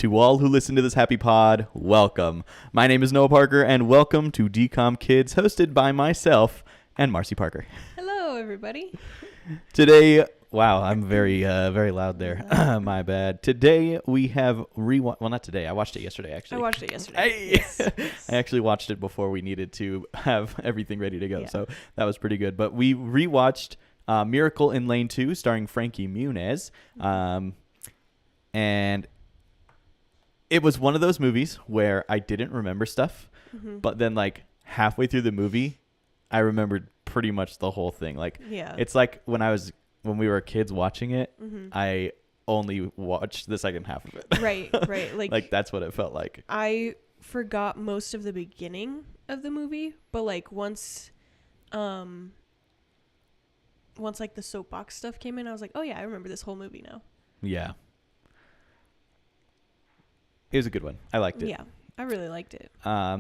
To all who listen to this happy pod, welcome. My name is Noah Parker, and welcome to DCOM Kids, hosted by myself and Marci Parker. Hello, everybody. Today, wow, I'm very loud there. My bad. Today we have well, not today. I watched it yesterday, actually. I watched it yesterday. Yes. I actually watched it before we needed to have everything ready to go, so that was pretty good. But we rewatched Miracle in Lane 2, starring Frankie Muniz, and it was one of those movies where I didn't remember stuff, but then like halfway through the movie, I remembered pretty much the whole thing. Like, it's like when we were kids watching it, I only watched the second half of it. Right. Like that's what it felt like. I forgot most of the beginning of the movie, but like once like the soapbox stuff came in, I was like, oh yeah, I remember this whole movie now. Yeah. It was a good one. I liked it. Yeah, I really liked it.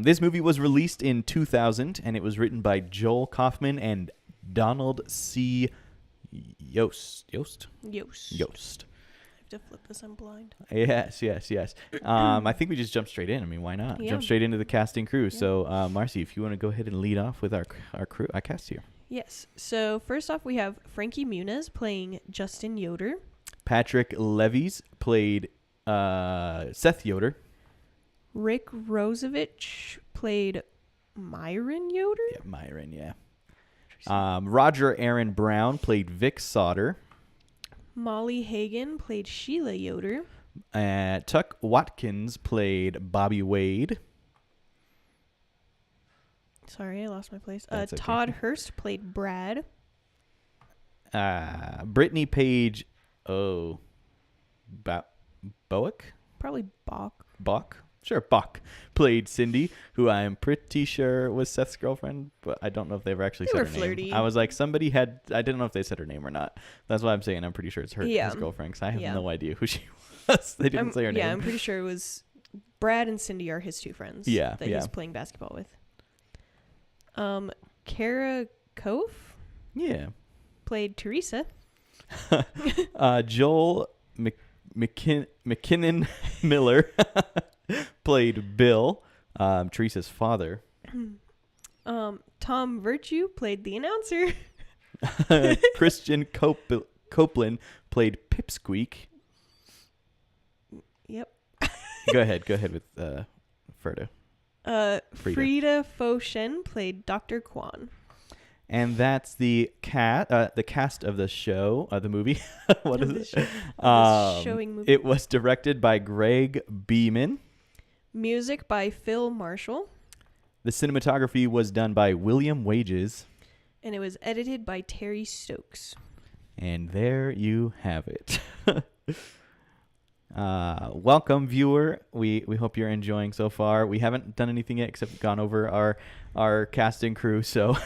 This movie was released in 2000, and it was written by Joel Kaufman and Donald C. Yost. I have to flip this. I'm blind. Yes. I think we just jump straight in. I mean, why not? Yeah. Jump straight into the casting crew. Yeah. So, Marci, if you want to go ahead and lead off with our crew, our cast here. Yes. So first off, we have Frankie Muniz playing Justin Yoder. Patrick Levies played Seth Yoder. Rick Rosevich played Myron Yoder. Yeah, Myron. Yeah. Roger Aaron Brown played Vic Sauter. Molly Hagan played Sheila Yoder. Tuck Watkins played Bobby Wade. Sorry, I lost my place. Okay. Todd Hurst played Brad. Brittany Page. Boak? Probably Bach? Sure, Bach played Cindy, who I am pretty sure was Seth's girlfriend, but I don't know if they ever actually said her flirty. name. I was like, I didn't know if they said her name or not. That's why I'm saying I'm pretty sure it's his girlfriend, because I have no idea who she was. They didn't say her name. Yeah, I'm pretty sure it was Brad and Cindy are his two friends that he's playing basketball with. Kara Kof played Teresa. Joel McKinnon Miller played Bill, Teresa's father. Tom Virtue played the announcer. Christian Copeland played Pipsqueak. Yep. Go ahead with Frida. Frida Foshen played Dr. Kwan. And that's the cast of the show, the movie. What is it? Showing movie. It was directed by Greg Beeman. Music by Phil Marshall. The cinematography was done by William Wages. And it was edited by Terry Stokes. And there you have it. Welcome, viewer. We hope you're enjoying so far. We haven't done anything yet except gone over our casting crew. So,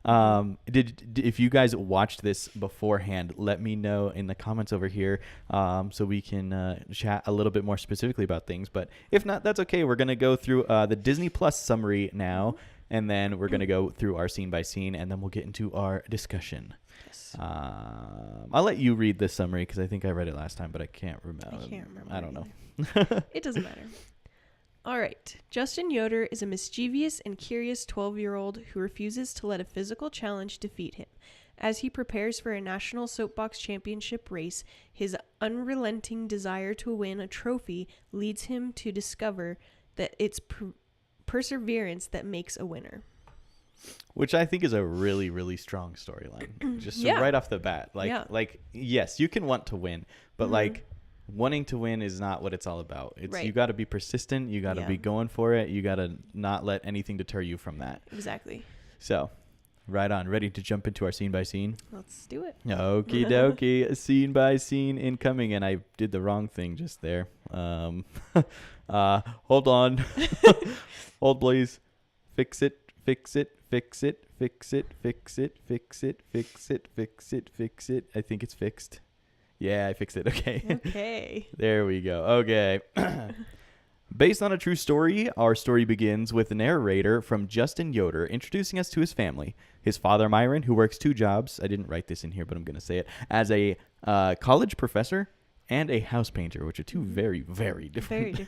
if you guys watched this beforehand, let me know in the comments over here, so we can chat a little bit more specifically about things. But if not, that's okay. We're gonna go through the Disney Plus summary now, and then we're gonna go through our scene by scene, and then we'll get into our discussion. Yes. I'll let you read this summary because I think I read it last time, but I can't remember. I don't know. It doesn't matter. All right. Justin Yoder is a mischievous and curious 12-year-old who refuses to let a physical challenge defeat him. As he prepares for a national soapbox championship race, his unrelenting desire to win a trophy leads him to discover that it's perseverance that makes a winner. Which I think is a really, really strong storyline. Just right off the bat. Like, yes, you can want to win, but like wanting to win is not what it's all about. It's you got to be persistent. You got to be going for it. You got to not let anything deter you from that. Exactly. So, right on. Ready to jump into our scene by scene? Let's do it. Okie dokie. Scene by scene incoming. And I did the wrong thing just there. Hold on. Hold, please. Fix it. Fix it. Fix it. Fix it. Fix it. Fix it. Fix it. Fix it. Fix it. I think it's fixed. Yeah, I fixed it. Okay. There we go. Okay. Based on a true story, our story begins with a narrator from Justin Yoder introducing us to his family. His father, Myron, who works 2 jobs. I didn't write this in here, but I'm going to say it. As a college professor and a house painter, which are two very, very different,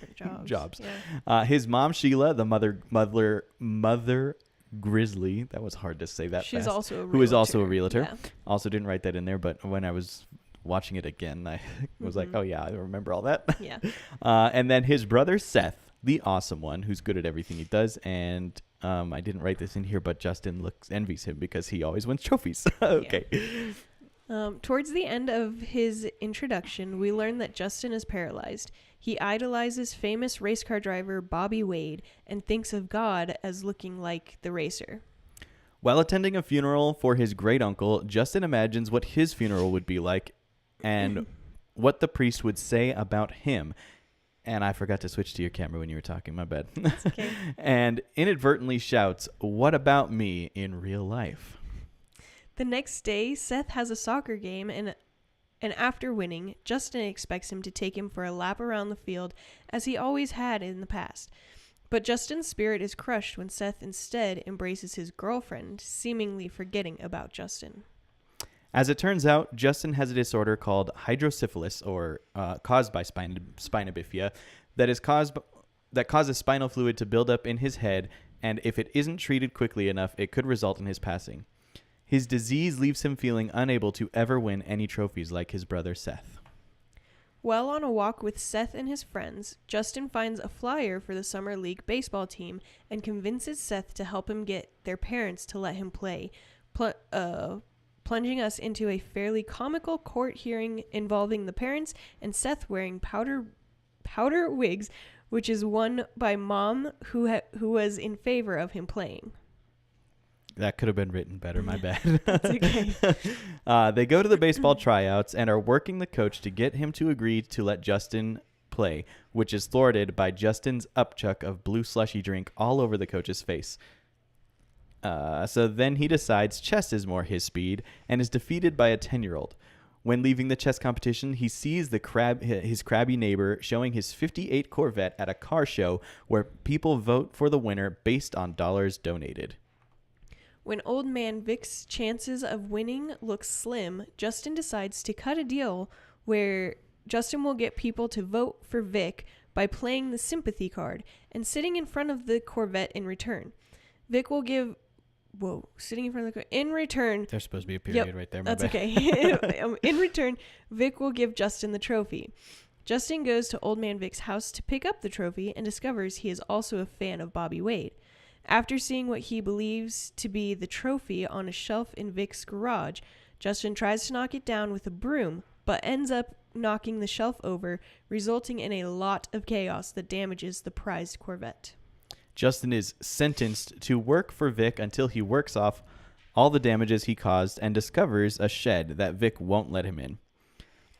jobs. Yeah. His mom, Sheila, the mother Grizzly, that was hard to say that She's fast, also a realtor. who is also a realtor. Yeah. Also didn't write that in there, but when I was watching it again, I was like, oh yeah, I remember all that. Yeah. And then his brother, Seth, the awesome one, who's good at everything he does. And I didn't write this in here, but Justin envies him because he always wins trophies. Okay. Towards the end of his introduction, we learn that Justin is paralyzed. He idolizes famous race car driver Bobby Wade and thinks of God as looking like the racer. While attending a funeral for his great uncle, Justin imagines what his funeral would be like and what the priest would say about him. And I forgot to switch to your camera when you were talking. My bad. That's okay. And inadvertently shouts, "What about me in real life?" The next day, Seth has a soccer game, and after winning, Justin expects him to take him for a lap around the field, as he always had in the past. But Justin's spirit is crushed when Seth instead embraces his girlfriend, seemingly forgetting about Justin. As it turns out, Justin has a disorder called hydrocephalus, or caused by spina bifida, that causes spinal fluid to build up in his head, and if it isn't treated quickly enough, it could result in his passing. His disease leaves him feeling unable to ever win any trophies like his brother Seth. While on a walk with Seth and his friends, Justin finds a flyer for the Summer League baseball team and convinces Seth to help him get their parents to let him play, plunging us into a fairly comical court hearing involving the parents and Seth wearing powder wigs, which is won by Mom, who was in favor of him playing. That could have been written better, my bad. That's okay. They go to the baseball tryouts and are working the coach to get him to agree to let Justin play, which is thwarted by Justin's upchuck of blue slushy drink all over the coach's face. So then he decides chess is more his speed and is defeated by a 10-year-old. When leaving the chess competition, he sees his crabby neighbor showing his 58 Corvette at a car show where people vote for the winner based on dollars donated. When Old Man Vic's chances of winning look slim, Justin decides to cut a deal where Justin will get people to vote for Vic by playing the sympathy card and sitting in front of the Corvette in return. Vic will give... Whoa, sitting in front of the... In return... There's supposed to be a period right there. That's okay. In return, Vic will give Justin the trophy. Justin goes to Old Man Vic's house to pick up the trophy and discovers he is also a fan of Bobby Wade. After seeing what he believes to be the trophy on a shelf in Vic's garage, Justin tries to knock it down with a broom, but ends up knocking the shelf over, resulting in a lot of chaos that damages the prized Corvette. Justin is sentenced to work for Vic until he works off all the damages he caused and discovers a shed that Vic won't let him in.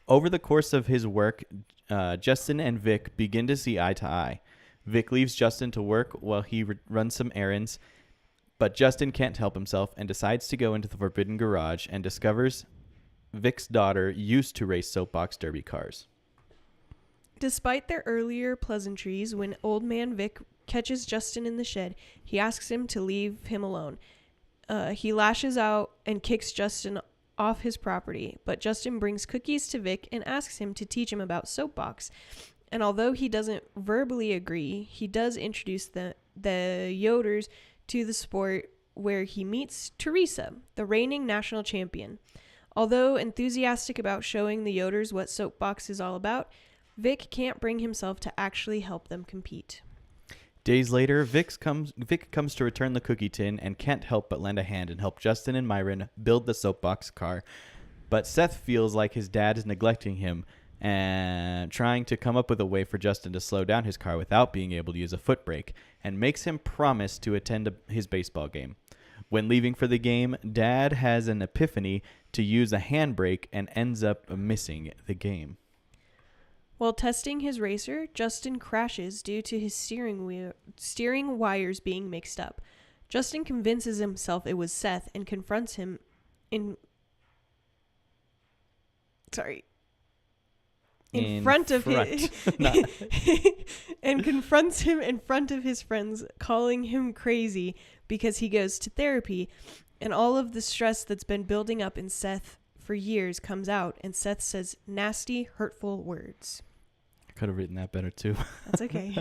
Over the course of his work, Justin and Vic begin to see eye to eye. Vic leaves Justin to work while he runs some errands, but Justin can't help himself and decides to go into the forbidden garage and discovers Vic's daughter used to race soapbox derby cars. Despite their earlier pleasantries, when Old Man Vic catches Justin in the shed, he asks him to leave him alone. He lashes out and kicks Justin off his property, but Justin brings cookies to Vic and asks him to teach him about soapbox. And although he doesn't verbally agree, he does introduce the Yoders to the sport, where he meets Teresa, the reigning national champion. Although enthusiastic about showing the Yoders what soapbox is all about, Vic can't bring himself to actually help them compete. Days later, Vic comes to return the cookie tin and can't help but lend a hand and help Justin and Myron build the soapbox car. But Seth feels like his dad is neglecting him and trying to come up with a way for Justin to slow down his car without being able to use a foot brake, and makes him promise to attend his baseball game. When leaving for the game, Dad has an epiphany to use a handbrake and ends up missing the game. While testing his racer, Justin crashes due to his steering wires being mixed up. Justin convinces himself it was Seth and confronts him in front of his friends, calling him crazy because he goes to therapy, and all of the stress that's been building up in Seth for years comes out, and Seth says nasty, hurtful words. I could have written that better too. That's okay.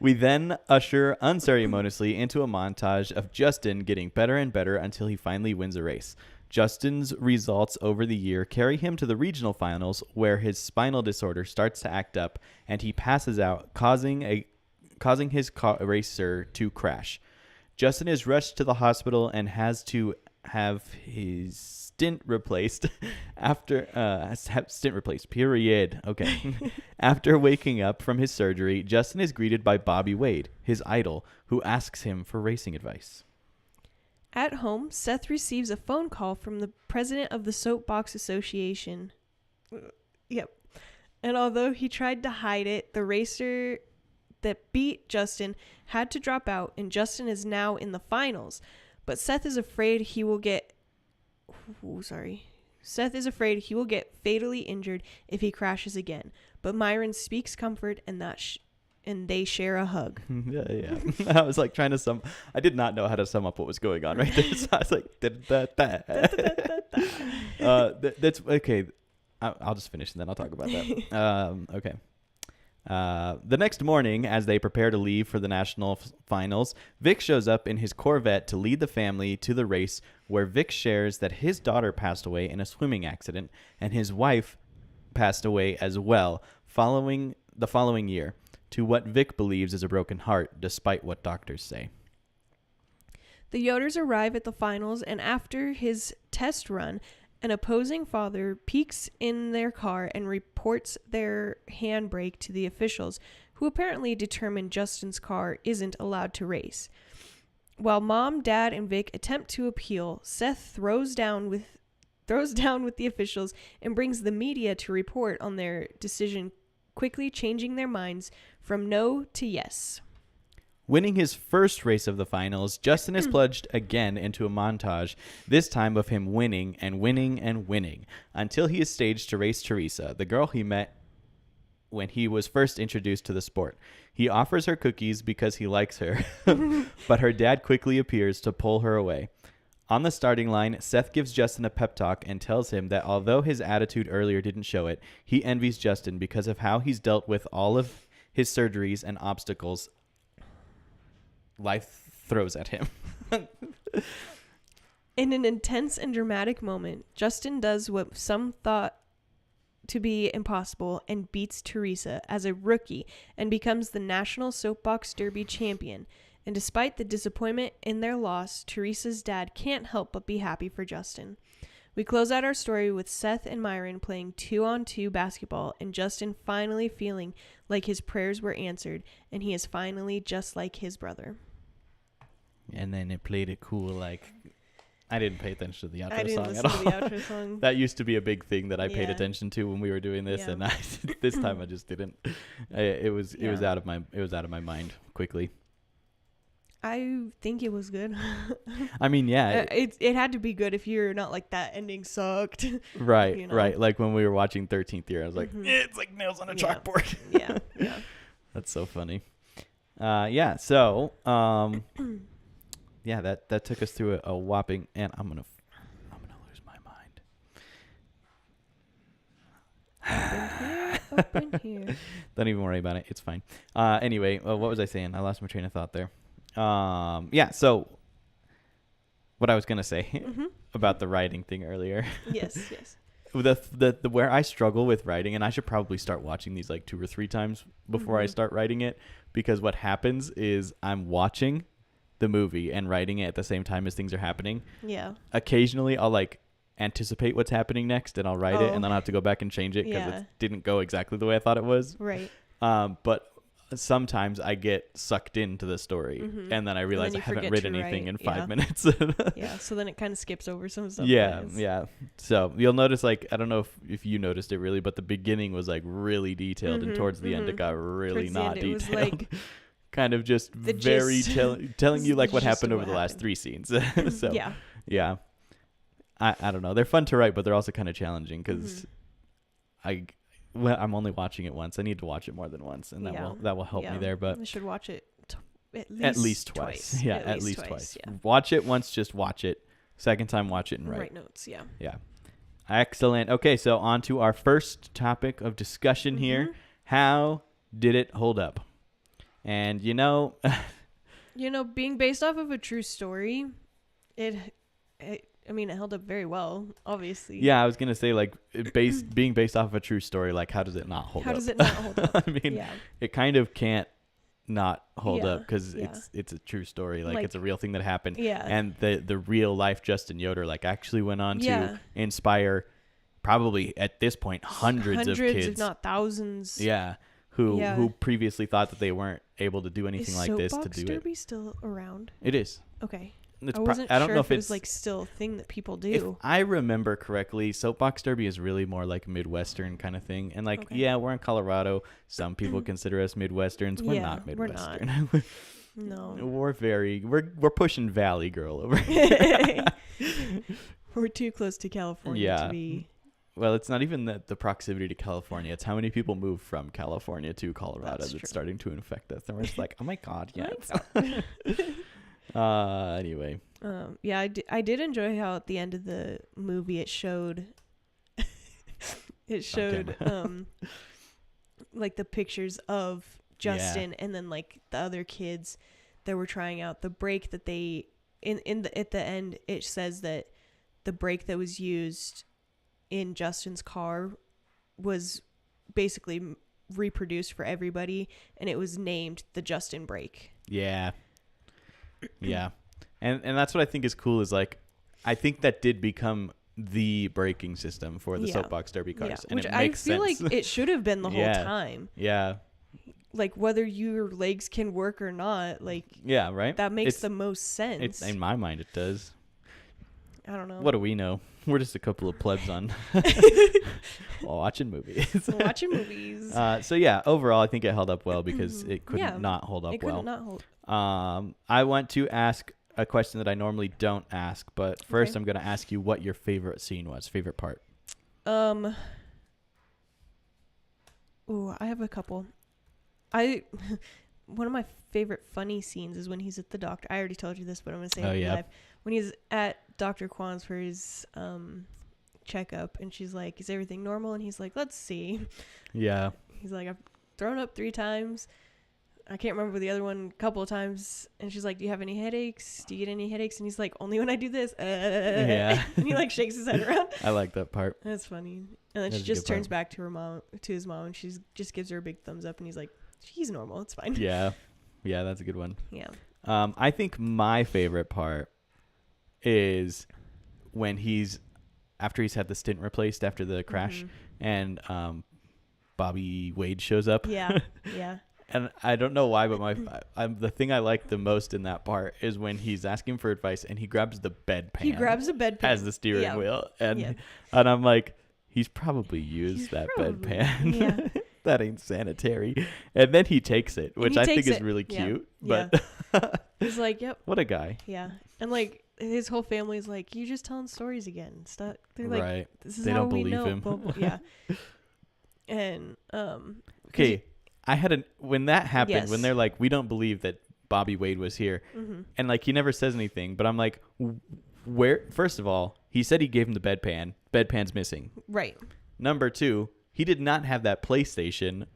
We then usher unceremoniously into a montage of Justin getting better and better until he finally wins a race. Justin's results over the year carry him to the regional finals, where his spinal disorder starts to act up and he passes out, causing his racer to crash. Justin is rushed to the hospital and has to have his stint replaced period. Okay. After waking up from his surgery, Justin is greeted by Bobby Wade, his idol, who asks him for racing advice. At home, Seth receives a phone call from the president of the Soapbox Association. Yep. And although he tried to hide it, the racer that beat Justin had to drop out, and Justin is now in the finals. But Seth is afraid he will get fatally injured if he crashes again. But Myron speaks comfort, and they share a hug. Yeah. I was like trying to I did not know how to sum up what was going on right there. So I was like, that's okay. I'll just finish and then I'll talk about that. Okay. The next morning, as they prepare to leave for the national finals, Vic shows up in his Corvette to lead the family to the race, where Vic shares that his daughter passed away in a swimming accident and his wife passed away as well the following year, to what Vic believes is a broken heart, despite what doctors say. The Yoders arrive at the finals, and after his test run, an opposing father peeks in their car and reports their handbrake to the officials, who apparently determined Justin's car isn't allowed to race. While Mom, Dad, and Vic attempt to appeal, Seth throws down with the officials and brings the media to report on their decision, quickly changing their minds from no to yes. Winning his first race of the finals, Justin is plunged again into a montage, this time of him winning and winning and winning, until he is staged to race Teresa, the girl he met when he was first introduced to the sport. He offers her cookies because he likes her, but her dad quickly appears to pull her away. On the starting line, Seth gives Justin a pep talk and tells him that although his attitude earlier didn't show it, he envies Justin because of how he's dealt with all of his surgeries and obstacles life throws at him. In an intense and dramatic moment, Justin does what some thought to be impossible and beats Teresa as a rookie and becomes the National Soapbox Derby champion. And despite the disappointment in their loss, Teresa's dad can't help but be happy for Justin. We close out our story with Seth and Myron playing 2-on-2 basketball and Justin finally feeling like his prayers were answered and he is finally just like his brother. And then it played it cool, like, I didn't pay attention to the outro I didn't song listen at all. to the outro song. That used to be a big thing that I paid Yeah. attention to when we were doing this, Yeah. and this time I just didn't. It was out of my mind quickly. I think it was good. I mean, yeah, It had to be good if you're not like that ending sucked. right, you know? right. Like when we were watching 13th Year, I was like, it's like nails on a Yeah. chalkboard. Yeah. That's so funny. Yeah. So, yeah, that took us through a whopping, and I'm gonna lose my mind. Open here. Don't even worry about it. It's fine. Anyway, what was I saying? I lost my train of thought there. Yeah. So, what I was gonna say about the writing thing earlier. Yes. The where I struggle with writing, and I should probably start watching these like 2 or 3 times before I start writing it, because what happens is I'm watching the movie and writing it at the same time as things are happening. Yeah. Occasionally I'll like anticipate what's happening next and I'll write it, and then I'll have to go back and change it because Yeah. it didn't go exactly the way I thought it was. Right. But sometimes I get sucked into the story and then I realize you I haven't forget written to anything write. in 5 Yeah. minutes. Yeah. So then it kind of skips over some stuff. Yeah. So you'll notice, like, I don't know if you noticed it really, but the beginning was like really detailed, and towards the end it got really Towards the not end, it was, detailed. like, kind of just the very gist. telling you like what The gist happened of over what the last happened. 3 scenes. So Yeah. I don't know. They're fun to write, but they're also kind of challenging because I'm only watching it once. I need to watch it more than once, and that will help me there. But I should watch it at least twice. Yeah, at least twice. Yeah. Watch it once, just watch it. Second time watch it and write notes. Yeah. Yeah. Excellent. Okay, so on to our first topic of discussion here. How did it hold up? And being based off of a true story, it held up very well, obviously. Yeah, I was going to say, like, being based off of a true story, like, how does it not hold up? How does it not hold up? I mean, it kind of can't not hold up because it's a true story. Like, it's a real thing that happened. Yeah. And the real life Justin Yoder, like, actually went on to inspire probably at this point hundreds of kids, if not thousands. Yeah. Who previously thought that they weren't able to do anything like this to do it. Is Soapbox Derby still around? It is. Okay. I wasn't I don't sure know if it was like still a thing that people do. If I remember correctly, Soapbox Derby is really more like Midwestern kind of thing. And like, we're in Colorado. Some people consider us Midwesterns. We're not Midwestern. We're not. No. We're pushing Valley Girl over here. We're too close to California to be. Well, it's not even the proximity to California. It's how many people move from California to Colorado that's starting to infect us. And we're just like, oh my God, yes. Anyway. I did enjoy how at the end of the movie it showed like the pictures of Justin and then like the other kids that were trying out the brake that they at the end it says that the brake that was used in Justin's car was basically reproduced for everybody and it was named the Justin brake. Yeah. And that's what I think is cool is like I think that did become the braking system for the Soapbox Derby cars. And which it makes I feel sense. like it should have been the whole time. Yeah. Like whether your legs can work or not, like right? That makes the most sense. It's in my mind it does. I don't know. What do we know? We're just a couple of plebs on watching movies. So yeah, overall I think it held up well because it could not hold up well. It could not hold. I want to ask a question that I normally don't ask, but first I'm going to ask you what your favorite scene was, favorite part. I have a couple. One of my favorite funny scenes is when he's at the doctor. I already told you this, but I'm going to say it live. When he's at Dr. Kwan's for his checkup, and she's like, "Is everything normal?" And he's like, "Let's see." Yeah. He's like, "I've thrown up 3 times. I can't remember the other one a couple of times." And she's like, "Do you have any headaches? Do you get any headaches?" And he's like, "Only when I do this." Yeah. And he like shakes his head around. I like that part. That's funny. And then she just turns back to his mom, and she just gives her a big thumbs up, and he's like, "He's normal. It's fine." Yeah. Yeah, that's a good one. Yeah. I think my favorite part is when after he's had the stint replaced after the crash and Bobby Wade shows up. Yeah. Yeah. And I don't know why, but the thing I like the most in that part is when he's asking for advice and he grabs the bedpan. He grabs a bedpan as the steering wheel, and I'm like, he's probably used that bedpan. Yeah. That ain't sanitary. And then he takes it, which I think is really cute. Yeah. But he's like, "Yep." What a guy. Yeah. And like his whole family's like, "You're just telling stories again." Stop. They're like, right. "This is they how don't we believe know." him. Blah, blah. Yeah. And okay, I had when that happened, when they're like, "We don't believe that Bobby Wade was here," and like he never says anything, but I'm like, where? First of all, he said he gave him the bedpan. Bedpan's missing. Right. Number 2, he did not have that PlayStation.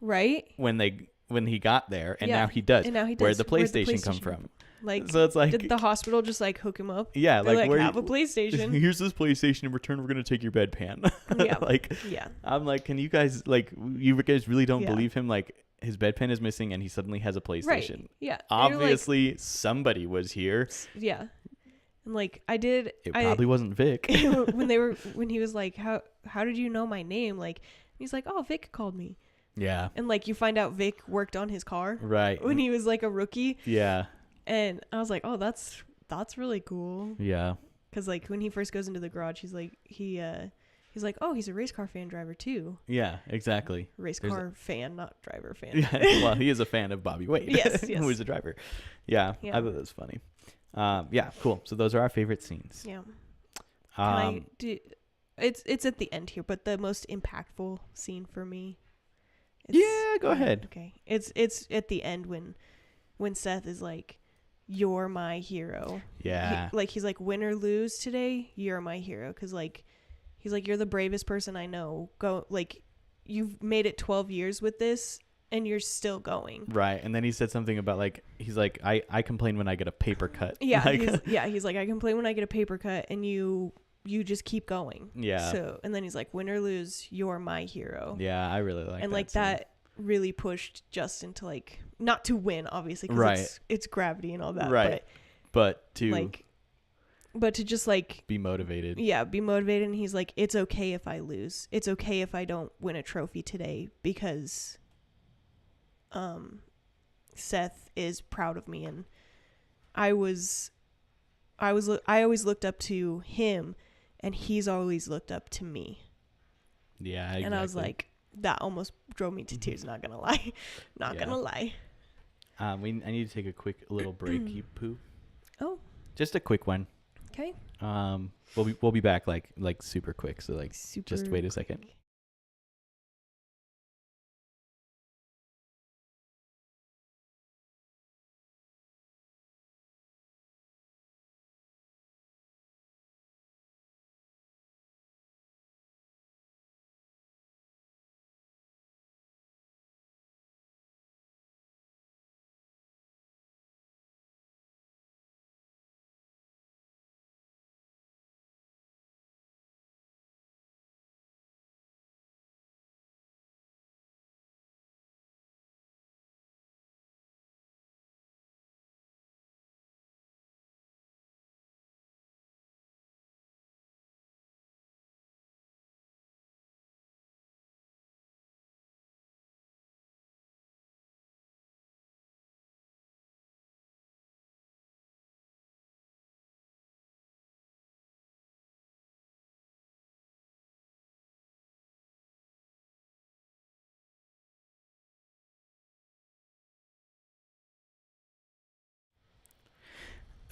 Right. When he got there, and now he does. And now he does. Where'd the PlayStation come from? Like, so it's like, did the hospital just like hook him up? Yeah, They're like, where have a PlayStation. Here's this PlayStation. In return, we're gonna take your bedpan. Yeah. I'm like, can you guys you guys really don't believe him? Like, his bedpan is missing, and he suddenly has a PlayStation. Right. Yeah. Obviously, somebody was here. Yeah. And like I did. It probably wasn't Vic. when he was like, how did you know my name? Like, he's like, "Oh, Vic called me." Yeah. And like you find out Vic worked on his car. Right. When he was like a rookie. Yeah. And I was like, "Oh, that's really cool." Yeah. Because like when he first goes into the garage, he's like he's like, "Oh, he's a race car fan driver too." Yeah, exactly. Car fan, not driver fan. Yeah, well, he is a fan of Bobby Wade. Yes. Who is a driver. Yeah, I thought that was funny. Yeah, cool. So those are our favorite scenes. Yeah. It's at the end here, but the most impactful scene for me. Yeah, go ahead. Okay. It's at the end when Seth is like, you're my hero. Yeah. He's like, win or lose today, you're my hero. Because, like, he's like, you're the bravest person I know. Go, like, you've made it 12 years with this, and you're still going. Right. And then he said something about, like, he's like, I complain when I get a paper cut. Yeah. Like, He's like, I complain when I get a paper cut, and you just keep going. Yeah. So, and then he's like, win or lose, you're my hero. Yeah, I really like that. And, like, scene. that really pushed Justin to, like, not to win, obviously, because Right. it's gravity and all that. Right. But to, like, but to just, like, be motivated. yeah, be motivated. And he's like, it's okay if I lose. It's okay if I don't win a trophy today, because Seth is proud of me, and I always looked up to him, and he's always looked up to me. Yeah, exactly. And I was like, that almost drove me to tears, not gonna lie. Gonna lie. I need to take a quick little break. You poo. Oh, Just a quick one. okay. We'll be back like super quick. So like just wait a second. quick.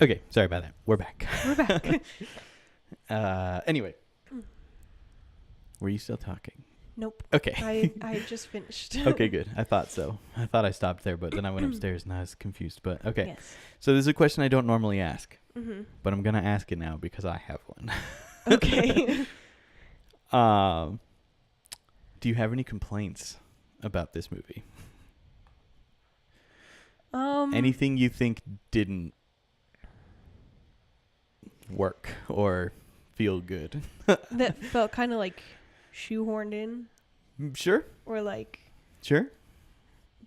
Okay, sorry about that. We're back. We're back. Anyway, were you still talking? Nope. Okay. I just finished. Okay, good. I thought so. I thought I stopped there, but then I went upstairs and I was confused. But okay. Yes. So this is a question I don't normally ask, Mm-hmm. but I'm gonna ask it now because I have one. Okay. Do you have any complaints about this movie? Anything you think didn't work or feel good? that felt kind of like shoehorned in, Sure. or like Sure.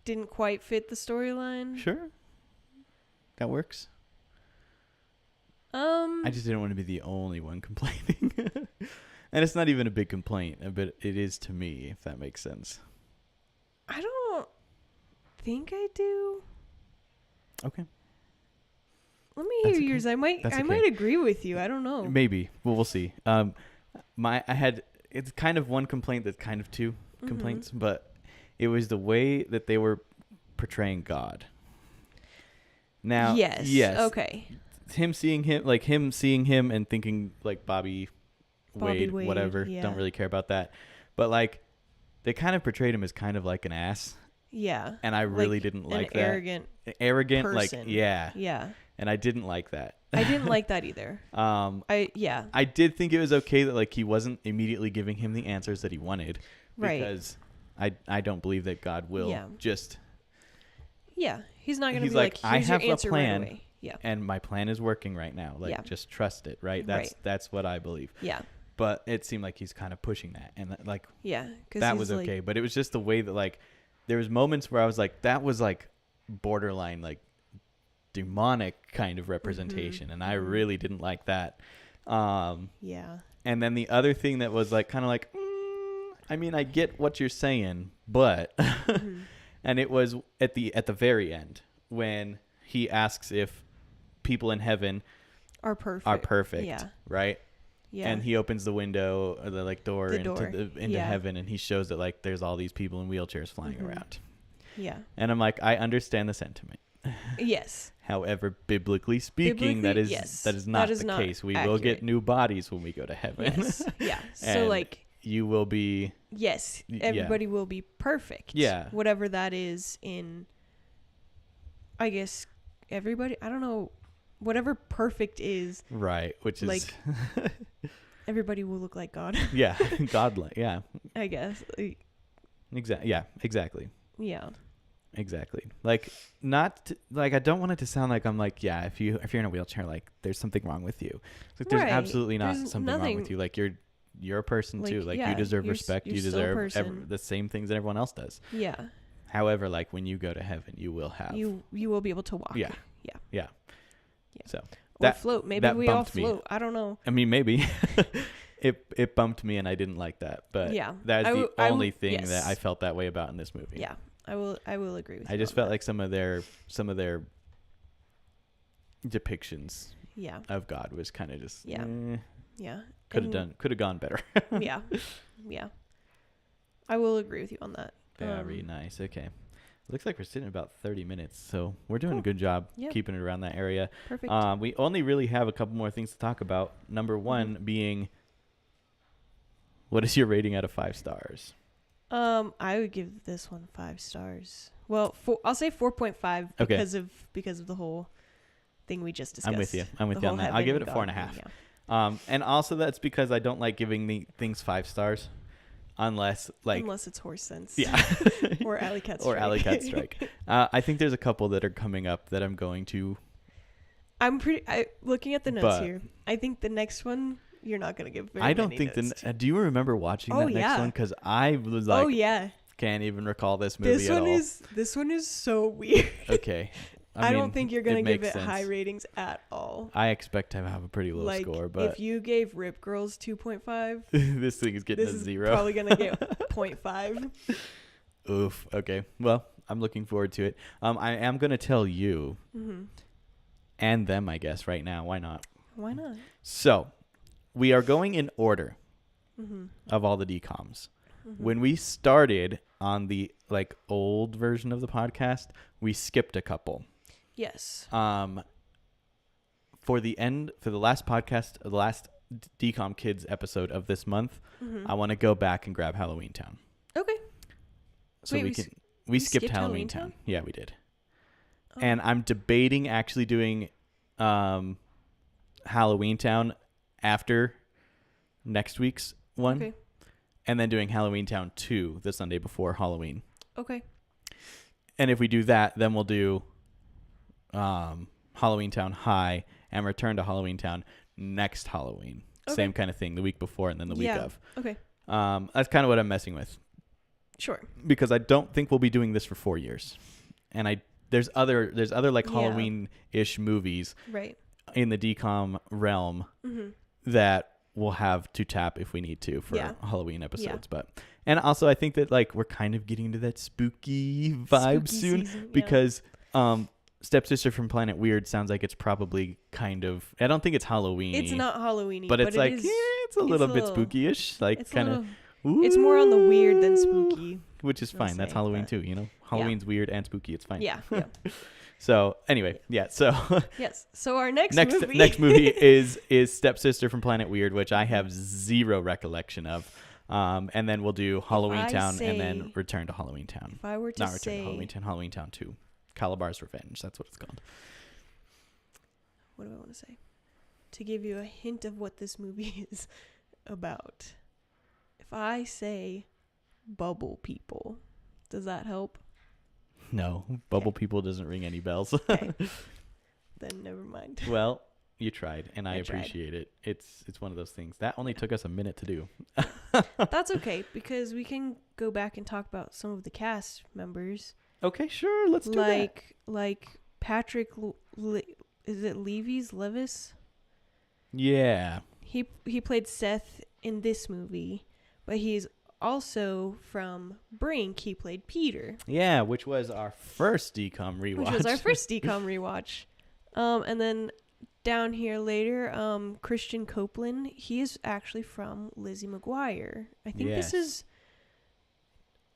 didn't quite fit the storyline. Sure. That works. I just didn't want to be the only one complaining. And it's not even a big complaint, but it is to me, if that makes sense. I don't think I do. Okay. Let me That's hear okay. yours. I might That's okay. agree with you. I don't know. Maybe. Well, we'll see. It's kind of one complaint that's kind of two complaints, but it was the way that they were portraying God. Now, yes. Okay. Him seeing him and thinking like Bobby Wade, whatever. yeah. Don't really care about that. But like they kind of portrayed him as kind of like an ass. Yeah. And I really didn't like that. Arrogant, person. like yeah. Yeah. And I didn't like that. I didn't like that either. I did think it was okay that like he wasn't immediately giving him the answers that he wanted. Right. Because I don't believe that God will just. Yeah. He's not going to be like, like, here's I have your answer a plan, right away. Yeah. And my plan is working right now. Like just trust it, right? That's what I believe. Yeah. But it seemed like he's kind of pushing that, and like that was okay. But it was just the way that like there was moments where I was like, that was like borderline like demonic kind of representation, and I really didn't like that. And then the other thing that was like kind of like, I mean, I get what you're saying, but and it was at the very end when he asks if people in heaven are perfect. Yeah. Right. Yeah. And he opens the window, or the like door into Yeah. heaven, and he shows that like there's all these people in wheelchairs flying around. Yeah. And I'm like, I understand the sentiment. Yes. However, biblically speaking, that is not the case. We will get new bodies when we go to heaven. Yes. Yeah. So And like you will be. Yes. Everybody will be perfect. Yeah. Whatever that is in, I guess, everybody, I don't know, whatever perfect is, Right, which is like, everybody will look like God. yeah, godlike. Yeah, I guess. exactly. Yeah, exactly. Yeah. Exactly. Like, not like I don't want it to sound like I'm like, yeah, if you're in a wheelchair, like there's something wrong with you. Like there's Right. absolutely not There's something wrong with nothing. you. Like you're a person Like, too. Like yeah, you deserve you're respect. you're You still a deserve person. the same things that everyone else does. Yeah. However, like when you go to heaven, you will have You will be able to walk. Yeah. Yeah. Yeah. So Or that float. Maybe that we all bumped me. float. I don't know. I mean, maybe it bumped me and I didn't like that, but Yeah. that's the only thing yes. that I felt that way about in this movie. Yeah. I will agree with you. I just on felt that. like some of their depictions Yeah. of God was kind of just Yeah. Yeah. could And- have gone better. Yeah. Yeah. I will agree with you on that. Very nice. Okay. Looks like we're sitting about 30 minutes, so we're doing a Cool. good job Yeah. keeping it around that area. Perfect. We only really have a couple more things to talk about. Number one being, what is your rating out of 5 stars? I would give this one 5 stars. Well, I'll say 4.5 Okay. because of the whole thing we just discussed. I'm with you. I'm with The you on whole that. I'll give it heaven a and God 4.5. thing, yeah. And also that's because I don't like giving the things 5 stars, unless Unless it's Horse Sense. yeah, Or Alley Cat Strike. or Alley Cat Strike. I think there's a couple that are coming up that I'm going to. Looking at the notes But- here, I think the next one you're not gonna give very I don't many think notes to. do you remember watching Oh, that next yeah. one? Because I was like, Oh yeah, can't even recall this movie this at one all. this one is so weird. Okay. I don't mean, think you're gonna give makes it sense. high ratings at all. I expect to have a pretty low Like score, but if you gave Rip Girls 2.5, this thing is getting this a is 0. probably gonna get 0.5. Oof. Okay. Well, I'm looking forward to it. I am gonna tell you Mm-hmm. and them, I guess, right now. Why not? Why not? So, we are going in order Mm-hmm. of all the DCOMs. When we started on the old version of the podcast, we skipped a couple. Yes. For the last podcast, the last DCOM Kids episode of this month, Mm-hmm. I want to go back and grab Halloween Town. Okay. So Wait, we skipped skipped Halloween Halloween Town. Town? Yeah, we did. Oh. And I'm debating actually doing Halloween Town after next week's one, Okay. and then doing Halloween Town 2 the Sunday before Halloween. Okay. And if we do that, then we'll do Halloween Town High and return to Halloween Town next Halloween. Okay. Same kind of thing, the week before and then the week Yeah. of. Okay. That's kind of what I'm messing with, Sure. because I don't think we'll be doing this for 4 years. And there's other like Yeah. Halloween-ish movies Right. in the DCOM realm Mm-hmm. that we'll have to tap if we need to for Yeah. Halloween episodes. And also I think that we're kind of getting to that spooky vibe Spooky soon, season, yeah. because Stepsister from Planet Weird sounds like it's probably kind of, I don't think it's Halloween. It's not Halloween-y, but it's it is, it's a little bit spooky-ish, it's kind of. It's more on the weird than spooky. Which is I'll fine. That's say, Halloween but- too, Halloween's weird and spooky. It's fine. Yeah. Yeah. So anyway, yeah. So Yes. So our next movie. next movie is Stepsister from Planet Weird, which I have zero recollection of. And then we'll do Halloween I Town and then say- return to Halloween Town. If I were to Not return to say, Halloween Town 2. Calabar's Revenge. That's what it's called. what do I want to say? To give you a hint of what this movie is about. If I say bubble people, does that help? No, Bubble People doesn't ring any bells. Okay. Then never mind. Well, you tried, and I I tried. appreciate it. It's one of those things that only took us a minute to do. That's okay, because we can go back and talk about some of the cast members. Okay, sure. Let's do that. Like Patrick, is it Levis? Yeah. He played Seth in this movie, but he's also from Brink. He played Peter, Yeah, which was our first DCOM rewatch. which was our first DCOM rewatch. And then down here later, Christian Copeland. He is actually from Lizzie McGuire. I think this Yes. is.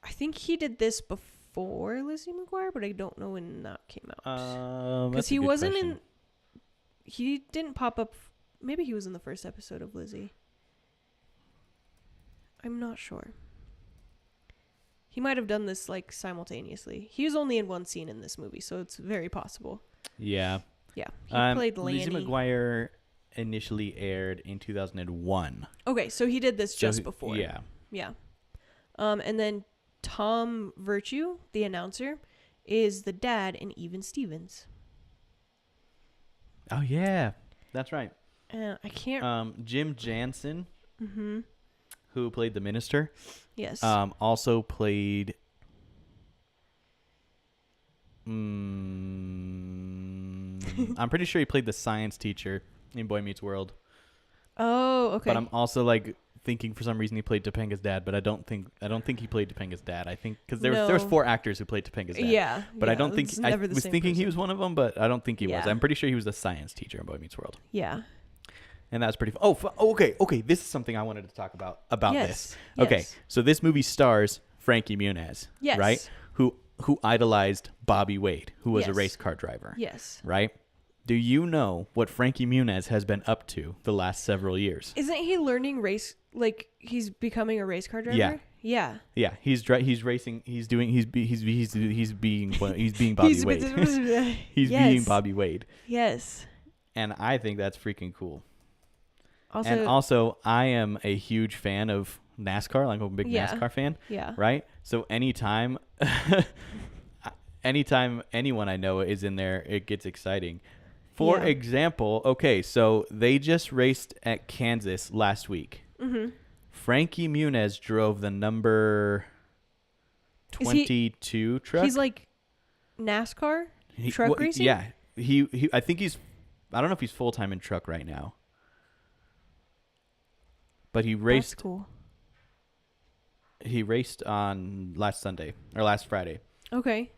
I think he did this before Lizzie McGuire, but I don't know when that came out. Because he wasn't in. He didn't pop up. Maybe he was in the first episode of Lizzie. I'm not sure. He might have done this simultaneously. He was only in one scene in this movie, so it's very possible. Yeah. Yeah, he played Lanny. Lizzie McGuire initially aired in 2001. Okay, so he did this just before. Yeah. Yeah. And then Tom Virtue, the announcer, is the dad in Even Stevens. Oh yeah, that's right. I can't. Jim Jansen, Mm-hmm. who played the minister, Yes. also played. I'm pretty sure he played the science teacher in Boy Meets World. Oh, okay. But I'm also like thinking for some reason he played Topanga's dad, but I don't think he played Topanga's dad. I think because there was 4 actors who played Topanga's dad. Yeah. But I don't think it's I never the was same thinking he person. was one of them, but I don't think he was. Yeah. I'm pretty sure he was the science teacher in Boy Meets World. Yeah. And that's pretty. Okay. This is something I wanted to talk about Yes. this. Okay, Yes. so this movie stars Frankie Muniz, Yes. right? Who idolized Bobby Wade, who was a Yes. race car driver, Yes. right? Do you know what Frankie Muniz has been up to the last several years? Isn't he learning race? Like he's becoming a race car driver? Yeah. Yeah. Yeah, he's racing. He's being Bobby Wade. He's Yes. being Bobby Wade, Yes. and I think that's freaking cool. Also. And also, I am a huge fan of NASCAR. Like I'm a big Yeah. NASCAR fan. Yeah. Right? So anytime anyone I know is in there, it gets exciting. For Yeah. example, okay, so they just raced at Kansas last week. Mm-hmm. Frankie Muniz drove the number 22 truck. He's like NASCAR truck racing. Yeah. He I think I don't know if he's full-time in truck right now. But he That's raced cool. he raced on last Friday. Okay.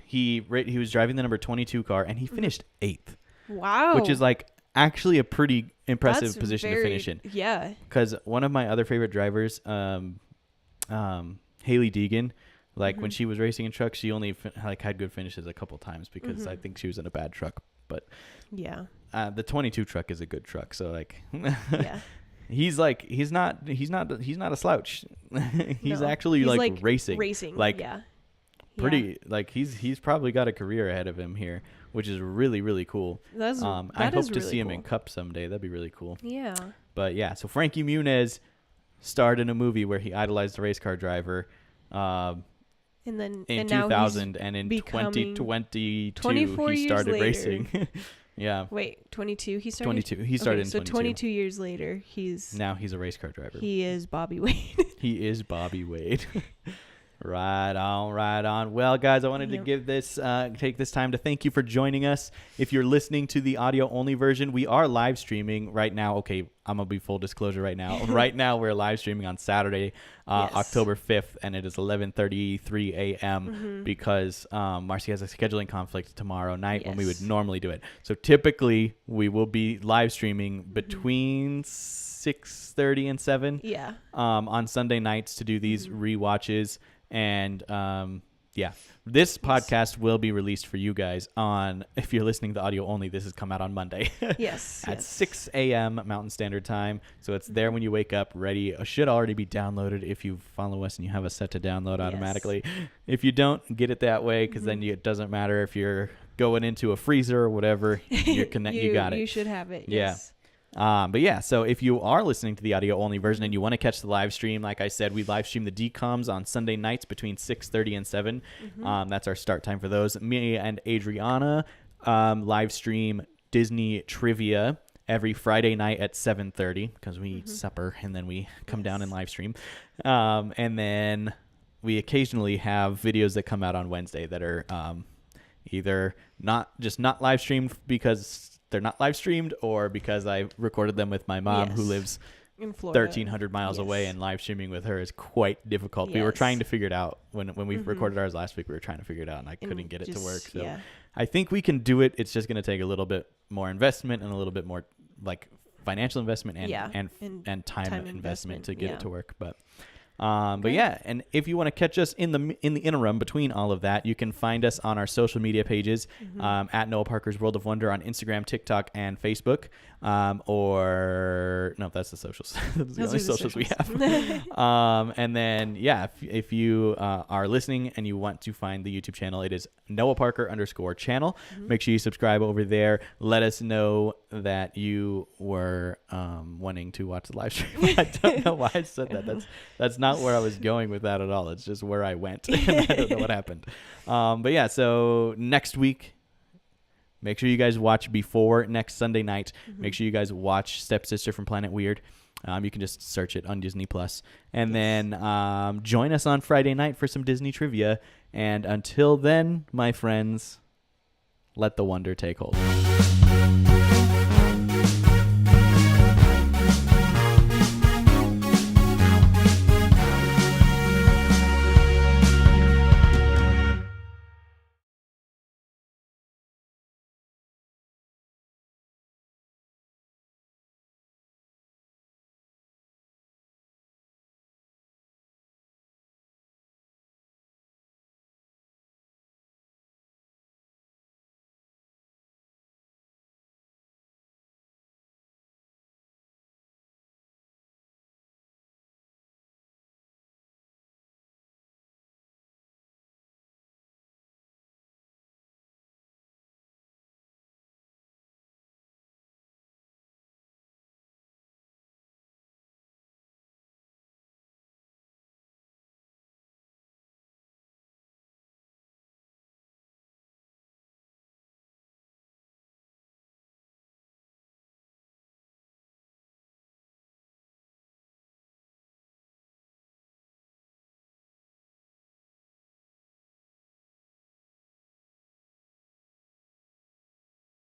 He was driving the number 22 car and he finished 8th, Wow. which is like actually a pretty impressive That's position to finish in. Yeah. Because one of my other favorite drivers, Haley Deegan, like when she was racing in trucks, she only had good finishes a couple times because I think she was in a bad truck. But Yeah. the 22 truck is a good truck, so like Yeah. he's not a slouch. He's No. actually He's like racing. Like Like, yeah. pretty like he's probably got a career ahead of him here, which is really, really cool. That's I hope to see him in Cup someday. That'd be really cool. Yeah. But yeah, so Frankie Muniz starred in a movie where he idolized a race car driver And then in and now 2000, and in becoming 2022 24 he years started later. racing. Yeah. Wait, 22 he started? 22. He started in so 22. 22 years later, Now he's a race car driver. he is Bobby Wade. He is Bobby Wade. Right on. Well, guys, I wanted to take this time to thank you for joining us. If you're listening to the audio only version, we are live streaming right now. Okay, I'm gonna be full disclosure right now. Right now, we're live streaming on Saturday, Yes. October 5th, and it is 11:33 a.m. because Marci has a scheduling conflict tomorrow night when we would Yes. normally do it. So typically, we will be live streaming between 6:30 and 7 Yeah. on Sunday nights to do these rewatches. And yeah, this podcast will be released for you guys on, if you're listening to audio only, this has come out on Monday. Yes. At yes. 6 a.m. Mountain Standard Time. So it's there when you wake up, ready. It should already be downloaded if you follow us and you have us set to download automatically. If you don't, get it that way, because then it doesn't matter if you're going into a freezer or whatever. You got it. You should have it. Yeah. Yes. But yeah, so if you are listening to the audio only version and you want to catch the live stream, like I said, we live stream the DCOMs on Sunday nights between 6:30 and 7. That's our start time for those. Me and Adriana live stream Disney trivia every Friday night at 7:30 because we eat supper and then we come down and live stream. And then we occasionally have videos that come out on Wednesday that are either not live streamed because they're not live streamed, or because I recorded them with my mom who Yes. lives In Florida. 1,300 miles away, and live streaming with her is quite difficult. We were Yes. trying to figure it out when we recorded ours last week. We were trying to figure it out, and I couldn't get it to work. So Yeah. I think we can do it. It's just going to take a little bit more investment and a little bit more like financial investment and time investment to get it to work. But But yeah, and if you want to catch us in the interim between all of that, you can find us on our social media pages at Noah Parker's World of Wonder on Instagram, TikTok, and Facebook. Or no, that's the socials. Those are the only socials we have. And then yeah, if you are listening and you want to find the YouTube channel, it is Noah Parker _channel. Make sure you subscribe over there. Let us know that you were wanting to watch the live stream. I don't know why I said that. That's not where I was going with that at all. It's just where I went. I don't know what happened. But yeah, so next week, make sure you guys watch before next Sunday night. Make sure you guys watch Stepsister from Planet Weird. You can just search it on Disney Plus, and then join us on Friday night for some Disney trivia. And until then, my friends, let the wonder take hold.